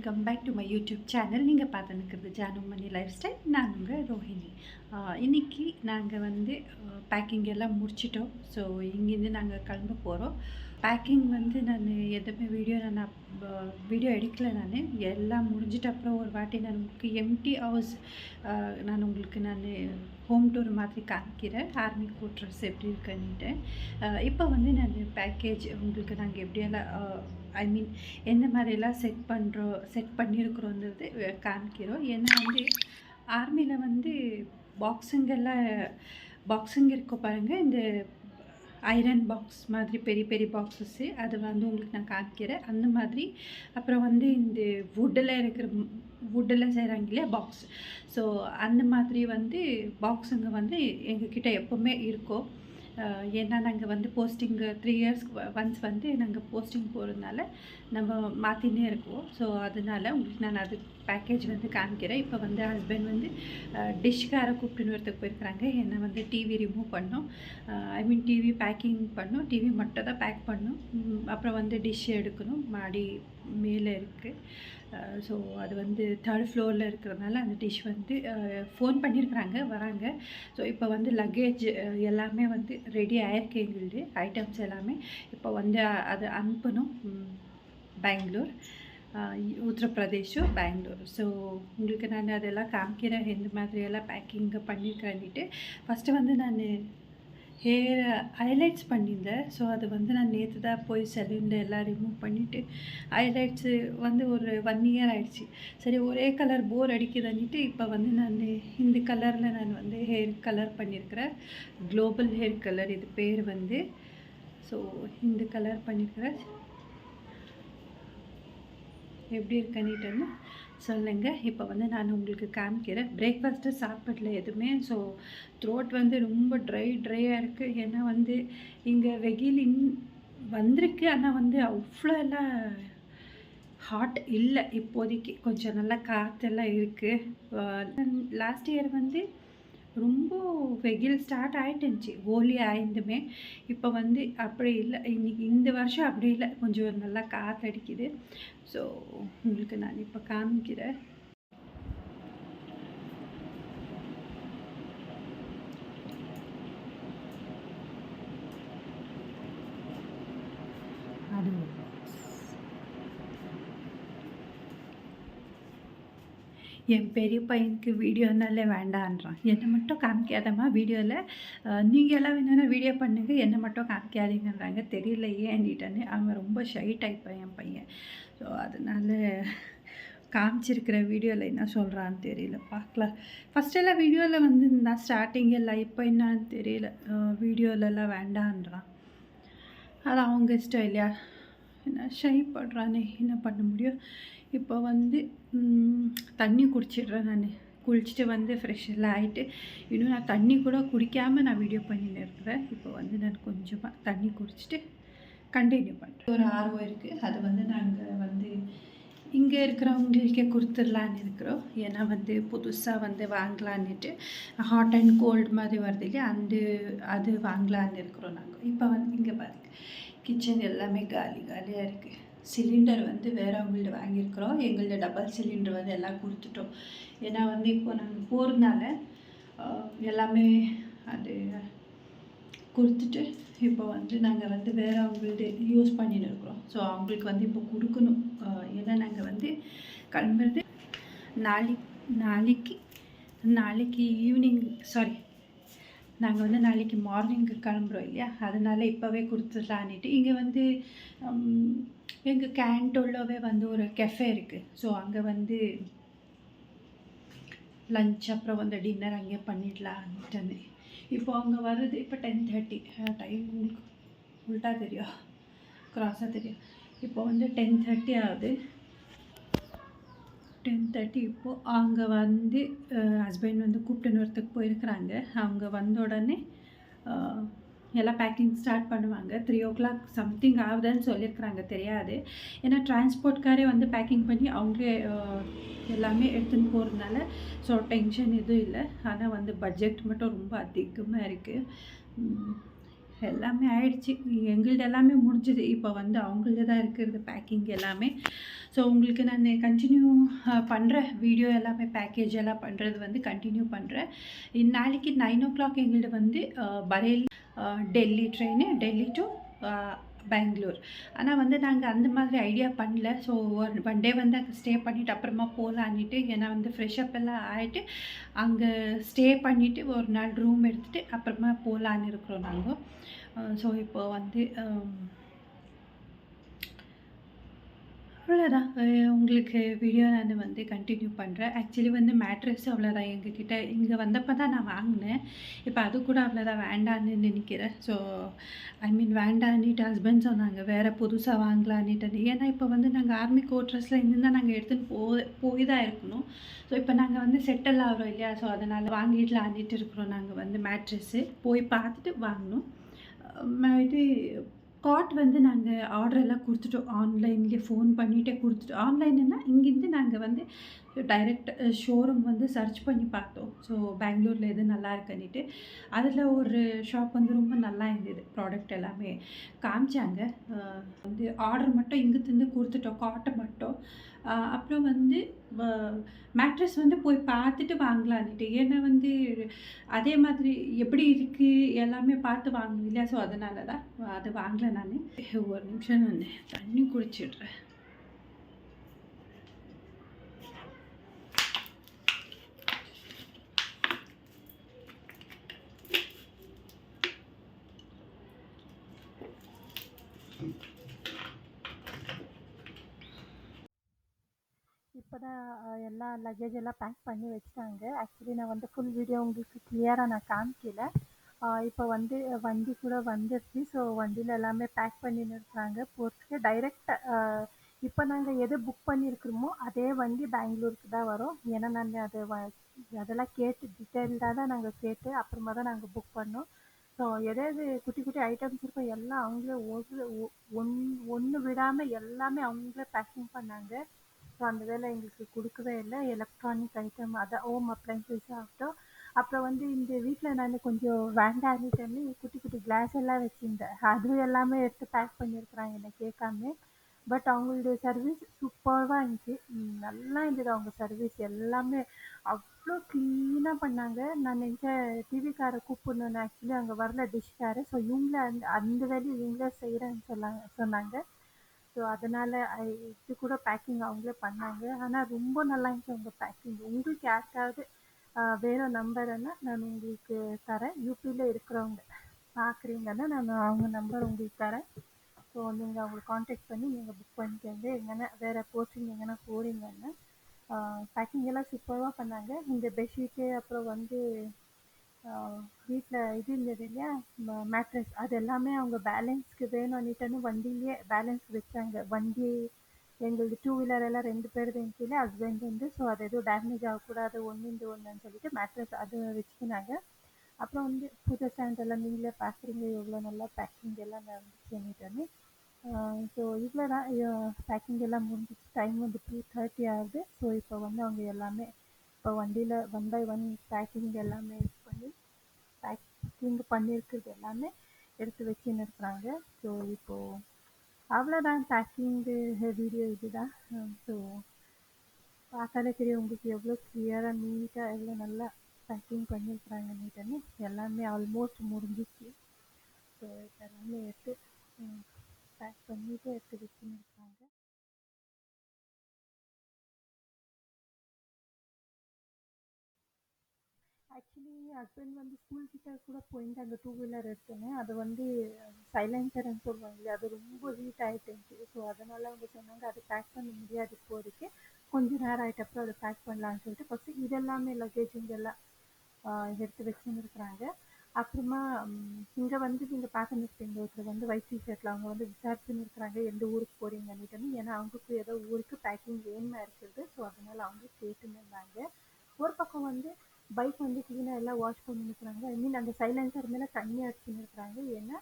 Welcome back to my YouTube channel. நீங்கள் பார்த்துன்னுக்கிறது Jaanu Mani life style. நான் உங்கள் ரோஹிணி. இன்றைக்கி நாங்கள் வந்து பேக்கிங் எல்லாம் முடிச்சிட்டோம். ஸோ இங்கேருந்து நாங்கள் கிளம்ப போகிறோம். பேக்கிங் வந்து நான் எதுவுமே வீடியோ எடுக்கலை. நான் எல்லாம் முடிஞ்சிட்ட அப்புறம் ஒரு வாட்டி நான் உங்களுக்கு எம்டி ஹவுஸ் நான் ஹோம் டூர் மாதிரி காமிக்கிறேன். ஆர்மி குவார்ட்டர்ஸ் எப்படி இருக்குன்ட்டு. இப்போ வந்து நான் பேக்கேஜ் உங்களுக்கு நாங்கள் எப்படியெல்லாம் எந்த மாதிரியெல்லாம் செட் பண்ணியிருக்கிறோன்றது காமிக்கிறோம். ஏன்னா வந்து ஆர்மியில் வந்து பாக்ஸுங்க இருக்க பாருங்கள். இந்த ஐரன் பாக்ஸ் மாதிரி பெரிய பெரிய பாக்ஸஸ்ஸு அது வந்து உங்களுக்கு நான் காமிக்கிறேன். அந்த மாதிரி அப்புறம் வந்து இந்த வுட்டில் செய்கிறாங்க இல்லையா பாக்ஸ். ஸோ அந்த மாதிரி வந்து பாக்ஸுங்க வந்து எங்ககிட்ட எப்போவுமே இருக்கும். ஏன்னா நாங்கள் வந்து போஸ்டிங் 3 இயர்ஸ்க்கு ஒன்ஸ் வந்து நாங்கள் போஸ்டிங் போகிறதுனால நம்ம மாற்றினே இருக்கோம். ஸோ அதனால் உங்களுக்கு நான் அது பேக்கேஜ் வந்து காமிக்கிறேன். இப்போ வந்து ஹஸ்பண்ட் வந்து டிஷ்காரை கூப்பிட்டுன்னு வரத்துக்கு போயிருக்கிறாங்க. என்னை வந்து டிவி ரிமூவ் பண்ணோம். டிவி பேக்கிங் பண்ணோம். டிவி மட்டும் தான் பேக் பண்ணோம். அப்புறம் வந்து டிஷ் எடுக்கணும். மாடி மேலே இருக்குது. ஸோ அது வந்து 3rd ஃப்ளோரில் இருக்கிறதுனால அந்த டிஷ் வந்து ஃபோன் பண்ணியிருக்கிறாங்க, வராங்க. ஸோ இப்போ வந்து லக்கேஜ் எல்லாமே வந்து ரெடி ஆயிருக்கு. எங்களுது ஐட்டம்ஸ் எல்லாமே இப்போ வந்து அது அனுப்பணும். பெங்களூர், உத்தரப்பிரதேஷும் பெங்களூர். ஸோ உங்களுக்கு நான் அதெல்லாம் காமிக்கிறேன் எந்த மாதிரியெல்லாம் பேக்கிங் பண்ணியிருக்கிறேன்ட்டு. ஃபஸ்ட்டு வந்து நான் ஹேர் ஹைலைட்ஸ் பண்ணியிருந்தேன். ஸோ அது வந்து நான் நேற்று தான் போய் சலூனில் எல்லாம் ரிமூவ் பண்ணிவிட்டு ஹைலைட்ஸு வந்து ஒரு 1 இயர் ஆகிடுச்சி. சரி ஒரே கலர் போர் அடிக்குதுன்னுட்டு இப்போ வந்து நான் இந்த கலரில் நான் வந்து ஹேர் கலர் பண்ணியிருக்கிறேன். குளோபல் ஹேர் கலர் இது பேர் வந்து. ஸோ இந்த கலர் பண்ணியிருக்கிறேன். எப்படி இருக்குன்னுட்டுன்னு சொல்லுங்கள். இப்போ வந்து நான் உங்களுக்கு காமிக்கிறேன். பிரேக்ஃபாஸ்ட்டு சாப்பிடல எதுவுமே. ஸோ த்ரோட் வந்து ரொம்ப ட்ரையாக இருக்குது. ஏன்னா வந்து இங்கே வெயில் வந்திருக்கு. ஆனால் வந்து அவ்வளோ எல்லாம் ஹாட் இல்லை இப்போதைக்கு. கொஞ்சம் நல்லா காற்றெல்லாம் இருக்குது. லாஸ்ட் இயர் வந்து ரொம்ப வெயில் ஸ்டார்ட் ஆகிட்டுருந்துச்சி. ஹோலி ஆயிருந்துமே. இப்போ வந்து அப்படி இல்லை. இன்றைக்கி இந்த வருஷம் அப்படி இல்லை. கொஞ்சம் நல்லா காற்றடிக்குது. ஸோ உங்களுக்கு நான் இப்போ காமிக்கிறேன். அது என் பெரிய பையனுக்கு வீடியோனாலே வேண்டான்றான். என்னை மட்டும் காமிக்காதம்மா வீடியோவில். நீங்கள் எல்லாம் வேணும்னா வீடியோ பண்ணுங்கள், என்னை மட்டும் காமிக்காதீங்கன்றாங்க. தெரியல ஏன்னிட்டேன்னு. அவன் ரொம்ப ஷை டைப் என் பையன். ஸோ அதனால் காமிச்சிருக்கிற வீடியோவில் என்ன சொல்கிறான்னு தெரியல, பார்க்கலாம். ஃபஸ்ட்டெல்லாம் வீடியோவில் வந்து நான் ஸ்டார்டிங் எல்லாம், இப்போ என்னான்னு தெரியல. வீடியோலலாம் வேண்டான்றான். அது அவங்க இஷ்டம் இல்லையா. என்ன ஷை படுறானே, என்ன பண்ண முடியும். இப்போ வந்து தண்ணி குடிச்சிடுறேன். நான் குளிச்சுட்டு வந்து ஃப்ரெஷ் எல்லாம் ஆகிட்டு இன்னும் நான் தண்ணி கூட குடிக்காமல் நான் வீடியோ பண்ணின்னு இருக்கிறேன். இப்போ வந்து நான் கொஞ்சமாக தண்ணி குடிச்சிட்டு கண்டினியூ பண்ணுறேன். ஒரு ஆர்வம் இருக்குது. அது வந்து நாங்கள் வந்து இங்கே இருக்கிறவங்களுக்கே கொடுத்துடலான்னு இருக்கிறோம். ஏன்னா வந்து புதுசாக வந்து வாங்கலான்னுட்டு ஹாட் அண்ட் கோல்டு மாதிரி வருது இல்லையா, அது வாங்கலான்னு இருக்கிறோம் நாங்கள். இப்போ வந்து இங்கே பாருங்கள், கிச்சன் எல்லாமே காலியாக இருக்குது. சிலிண்டர் வந்து வேறவங்கள்ட்ட வாங்கியிருக்கிறோம். எங்கள்ட்ட டபுள் சிலிண்டர் வந்து எல்லாம் கொடுத்துட்டோம். ஏன்னா வந்து இப்போ நாங்கள் போகிறதுனால எல்லாமே அது கொடுத்துட்டு இப்போ வந்து நாங்கள் வந்து வேறவங்கள்ட்ட யூஸ் பண்ணின்னு இருக்கிறோம். ஸோ அவங்களுக்கு வந்து இப்போ கொடுக்கணும். ஏன்னா நாங்கள் வந்து கிளம்புறது நாளைக்கு ஈவினிங், நாங்கள் வந்து நாளைக்கு மார்னிங்கு கிளம்புறோம் இல்லையா, அதனால் இப்போவே கொடுத்துடலான்ட்டு. இங்கே வந்து எங்கள் கேண்டோல்லவே வந்து ஒரு கெஃபே இருக்குது. ஸோ அங்கே வந்து லஞ்ச் அப்புறம் வந்து டின்னர் அங்கே பண்ணிடலான்ட்டு. இப்போ அங்கே வர்றது இப்போ 10:30. டைம் உங்களுக்கு உல்ட்டா தெரியும், க்ராஸாக தெரியும். இப்போ வந்து 10:30 ஆகுது. 10:30. இப்போது அங்கே வந்து ஹஸ்பண்ட் வந்து கூப்பிட்டுன்னு வரத்துக்கு போயிருக்கிறாங்க. அவங்க வந்த உடனே எல்லாம் பேக்கிங் ஸ்டார்ட் பண்ணுவாங்க. 3 o'clock சம்திங் ஆகுதுன்னு சொல்லியிருக்கிறாங்க, தெரியாது. ஏன்னா டிரான்ஸ்போர்ட்காரே வந்து பேக்கிங் பண்ணி அவங்களே எல்லாமே எடுத்துன்னு போகிறதுனால ஸோ டென்ஷன் எதுவும் இல்லை. ஆனால் வந்து பட்ஜெட் மட்டும் ரொம்ப அதிகமாக இருக்குது. எல்லாமே ஆயிடுச்சு. எங்களுது எல்லாமே முடிஞ்சுது. இப்போ வந்து அவங்களது தான் இருக்கிறது பேக்கிங் எல்லாமே. ஸோ உங்களுக்கு நான் கன்டின்யூ பண்றேன். வீடியோ எல்லாமே பேக்கேஜ் எல்லாம் பண்றது வந்து கன்டின்யூ பண்றேன். நாளைக்கு 9:00 எங்களுது வந்து பரேலி டெல்லி ட்ரெயினு. டெல்லி டூ அ பெங்களூர். ஆனா வந்து நாங்க அந்த மாதிரி ஐடியா பண்ணல. ஸோ ஒன் டே வந்து அங்க ஸ்டே பண்ணிட்டு அப்புறமா போலான்னிட்டு, ஏன்னா வந்து ஃப்ரெஷ் அப் எல்லாம் ஆயிட்டு, அங்க ஸ்டே பண்ணிட்டு ஒரு நாள் ரூம் எடுத்துட்டு அப்புறமா போலான்னு இருக்கிறோம் நாங்க. ஸோ இப்போ வந்து அவ்வளோதான். உங்களுக்கு வீடியோ நான் வந்து கன்டின்யூ பண்றேன். ஆக்சுவலி வந்து மேட்ரஸ் அவ்வளோதான் எங்ககிட்ட இங்க வந்தப்ப தான் நான் வாங்குனேன். இப்ப அது கூட அவ்வளோதான் வேண்டான்னு நினைக்கிறேன். ஸோ ஐ மீன் வேண்டான்னிட்டு ஹஸ்பண்ட் சொன்னாங்க, வேற புதுசா வாங்கலான்னிட்டு. ஏன்னா இப்ப வந்து நாங்க ஆர்மி குவார்ட்டர்ஸ்ல இருந்து தான் நாங்க எடுத்துன்னு போய் தான் இருக்கணும். ஸோ இப்ப நாங்க வந்து செட்டில் ஆகுறோம் இல்லையா? ஸோ அதனால வாங்கிடலான்னிட்டு இருக்கிறோம் நாங்க வந்து மேட்ரஸ்ஸு. போய் பார்த்துட்டு வாங்கணும். இது காட் வந்து நாங்க ஆர்டர் எல்லாம் குடுத்துட்டோம். ஆன்லைன்லயே ஃபோன் பண்ணிட்டே குடுத்துட்டோம். ஆன்லைனுன்னா இங்கேருந்து நாங்க வந்து டைரக்ட் ஷோரூம் வந்து சர்ச் பண்ணி பார்த்தோம். ஸோ பெங்களூர்ல எது நல்லா இருக்குன்னிட்டு. அதில ஒரு ஷாப் வந்து ரொம்ப நல்லா இருந்தது. ப்ராடக்ட் எல்லாமே காமிச்சாங்க. வந்து ஆர்டர் மட்டும் இங்கேருந்து குடுத்துட்டோம். காட்ட மட்டும். அப்புறம் வந்து வ மேட்ரஸ் வந்து போய் பார்த்துட்டு வாங்கலான்னுட்டு. ஏன்னா வந்து அதே மாதிரி எப்படி இருக்கு எல்லாமே பார்த்து வாங்கணும் இல்லையா? ஸோ அதனால தான் அது வாங்கல நானு. ஒரு நிமிஷம் நானு தண்ணி குடிச்சிடுறேன். இப்போதான் எல்லா லக்கேஜ் எல்லாம் பேக் பண்ணி வச்சுட்டாங்க. ஆக்சுவலி நான் வந்து ஃபுல் வீடியோ உங்களுக்கு கிளியராக நான் காமிக்கல. இப்போ வந்து வண்டி கூட வந்துருச்சு. ஸோ வண்டியில் எல்லாமே பேக் பண்ணின்னு இருக்கிறாங்க போகிறதுக்கு. டைரெக்ட் இப்போ நாங்கள் எது புக் பண்ணியிருக்கிறோமோ அதே வண்டி பெங்களூருக்கு தான் வரும். ஏன்னா நான் அதெல்லாம் கேட்டு டீட்டெயில்டாக தான் நாங்கள் கேட்டு அப்புறமா தான் நாங்கள் புக் பண்ணோம். ஸோ எதாவது குட்டி குட்டி ஐட்டம்ஸ் இருக்கோ எல்லாம் அவங்களே ஒன்று விடாமல் எல்லாமே அவங்களே பேக்கிங் பண்ணாங்க. ஸோ அந்த வேலை எங்களுக்கு கொடுக்கவே இல்லை. எலக்ட்ரானிக் ஐட்டம் அதான் ஹோம் அப்ளைன்சஸ் ஆகட்டும். அப்புறம் வந்து இந்த வீட்டில் நான் கொஞ்சம் வேண்டான்னுட்டேன்னு குட்டி குட்டி கிளாஸ் எல்லாம் வச்சுருந்தேன். அதுவும் எல்லாமே எடுத்து பேக் பண்ணியிருக்கிறாங்க என்னை கேட்காம. பட் அவங்களுடைய சர்வீஸ் சூப்பராக இருந்துச்சு. நல்லா இருந்தது அவங்க சர்வீஸ் எல்லாமே. அவ்வளோ க்ளீனாக பண்ணாங்க. நான் நினச்சேன் டிவிக்காரை கூப்பிடணுன்னு. ஆக்சுவலி அங்கே வரல டிஷ்காரு. ஸோ இவங்களே அந்த அந்த வேலையை இவங்களே செய்கிறேன்னு சொன்னாங்க. ஸோ அதனால் இது கூட பேக்கிங் அவங்களே பண்ணாங்க. ஆனால் ரொம்ப நல்லா இருந்துச்சு அவங்க பேக்கிங். உங்களுக்கு யாருக்காவது வேறு நம்பருன்னா நான் உங்களுக்கு தரேன். யூபியில் இருக்கிறவங்க பார்க்குறீங்கன்னா நான் அவங்க நம்பர் உங்களுக்கு தரேன். ஸோ நீங்கள் அவங்களை காண்டாக்ட் பண்ணி நீங்கள் புக் பண்ணிக்கோங்க. எங்கன்னா வேறு போஸ்டிங் எங்கன்னா போகிறீங்கன்னா. பேக்கிங் எல்லாம் சூப்பராக பண்ணாங்க. இந்த பெட்ஷீட்டு அப்புறம் வந்து வீட்டில் இது இருந்தது இல்லையா மேட்ரஸ் அது எல்லாமே அவங்க பேலன்ஸ்க்கு வேணும்னுட்டுன்னு வண்டியிலே பேலன்ஸ் வச்சாங்க. வண்டி எங்களுக்கு டூ வீலர் எல்லாம் 2 பேர் இருந்துச்சு. ஹஸ்பண்ட் வந்து ஸோ அது எதுவும் டேமேஜ் ஆகக்கூடாது ஒன்றுன்னு சொல்லிட்டு மேட்ரஸ் அது வச்சுக்கினாங்க. அப்புறம் வந்து பூஜை ஸ்டாண்ட் எல்லாம் நீங்களே பார்க்குறீங்க எவ்வளோ நல்லா பேக்கிங் எல்லாம் நடந்துச்சுன்னுட்டுன்னு. ஸோ இவ்வளோ தான் பேக்கிங் எல்லாம் முடிஞ்சிச்சு. டைம் வந்து 2:30 ஆகுது. ஸோ இப்போ வந்து அவங்க எல்லாமே இப்போ வண்டியில் 1 பை 1 பேக்கிங் எல்லாமே இது பண்ணி பேக்கிங் பண்ணியிருக்கிறது எல்லாமே எடுத்து வச்சுன்னு இருக்கிறாங்க. ஸோ இப்போது அவ்வளோதான் பேக்கிங்கு வீடியோ இதுதான். ஸோ பார்த்தாலே தெரியும் உங்களுக்கு எவ்வளோ கிளியராக நீட்டாக எவ்வளோ நல்லா பேக்கிங் பண்ணியிருக்கிறாங்க நீட்டுன்னு. எல்லாமே ஆல்மோஸ்ட் முடிஞ்சிச்சு. ஸோ எல்லாமே எடுத்து பேக் பண்ணிட்டு எடுத்து வச்சுன்னு இருக்காங்க. ஆக்சுவலி ஹஸ்பண்ட் வந்து ஸ்கூல் கிட்ட கூட போயிருந்தாங்க டூ வீலர் எடுத்துன்னு. அது வந்து சைலன்சர்ன்னு சொல்லுவாங்க இல்லையா, அது ரொம்ப ஹீட் ஆகிட்டு இருந்துச்சு. ஸோ அதனால அவங்க சொன்னாங்க அது பேக் பண்ண முடியாது இப்போதைக்கு, கொஞ்சம் நேரம் ஆகிட்ட அப்புறம் அதை பேக் பண்ணலான்னு சொல்லிட்டு ஃபஸ்ட்டு இதெல்லாமே லக்கேஜ் இங்கெல்லாம் எடுத்து வச்சுன்னு இருக்கிறாங்க. அப்புறமா இங்கே வந்து நீங்கள் பார்த்துன்னு இருப்பீங்க ஒருத்தர் வந்து ஒயிட் டிஷர்ட்டில் அவங்க வந்து விசாரிச்சுன்னு இருக்கிறாங்க எந்த ஊருக்கு போகிறீங்கன்னுட்டுன்னு. ஏன்னா அவங்களுக்கு ஏதோ ஊருக்கு பேக்கிங் வேணுமா இருக்குது. ஸோ அதனால் அவங்க கேட்டுன்னு இருந்தாங்க. ஒரு பக்கம் வந்து பைக் வந்து க்ளீனாக எல்லாம் வாஷ் பண்ணிருக்கிறாங்க. ஐ மீன் அந்த சைலன்சர் மேலே தண்ணி அடிச்சுன்னு இருக்கிறாங்க. ஏன்னா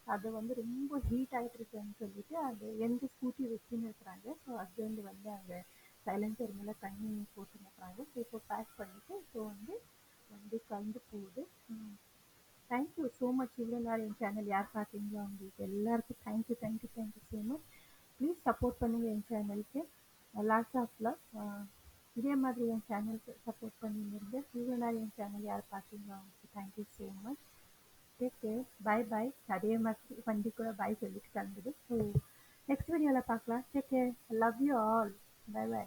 அது வந்து ரொம்ப ஹீட் ஆகிட்டு இருக்குன்னு சொல்லிட்டு அது எந்த ஸ்கூட்டி வச்சுன்னு இருக்கிறாங்க. ஸோ ஹஸ்பண்ட் வந்து அங்கே சைலன்சர் மேலே தண்ணி போட்டுன்னு இருக்கிறாங்க. ஸோ இப்போ பேக் பண்ணிவிட்டு இப்போ வந்து வண்டி கலந்து போகுது. Thank you so much. இவ்வளோ நேரம் என் சேனல் யார் பார்த்தீங்களோ அவங்களுக்கு எல்லாருக்கும் thank you thank you thank you so much. Please support பண்ணுங்கள் என் சேனலுக்கு. Lots of love. இதே மாதிரி என் சேனலுக்கு சப்போர்ட் பண்ணிங்க. இவ்வளோ நேரம் என் சேனல் யார் பார்த்தீங்களோ அவங்களுக்கு thank you so much. Take care. Bye bye. அதே மாதிரி வண்டி கூட பை சொல்லிட்டு கிளம்புது. ஸோ நெக்ஸ்ட் வீடியோவில் பார்க்கலாம். Take care. Love you all. Bye by.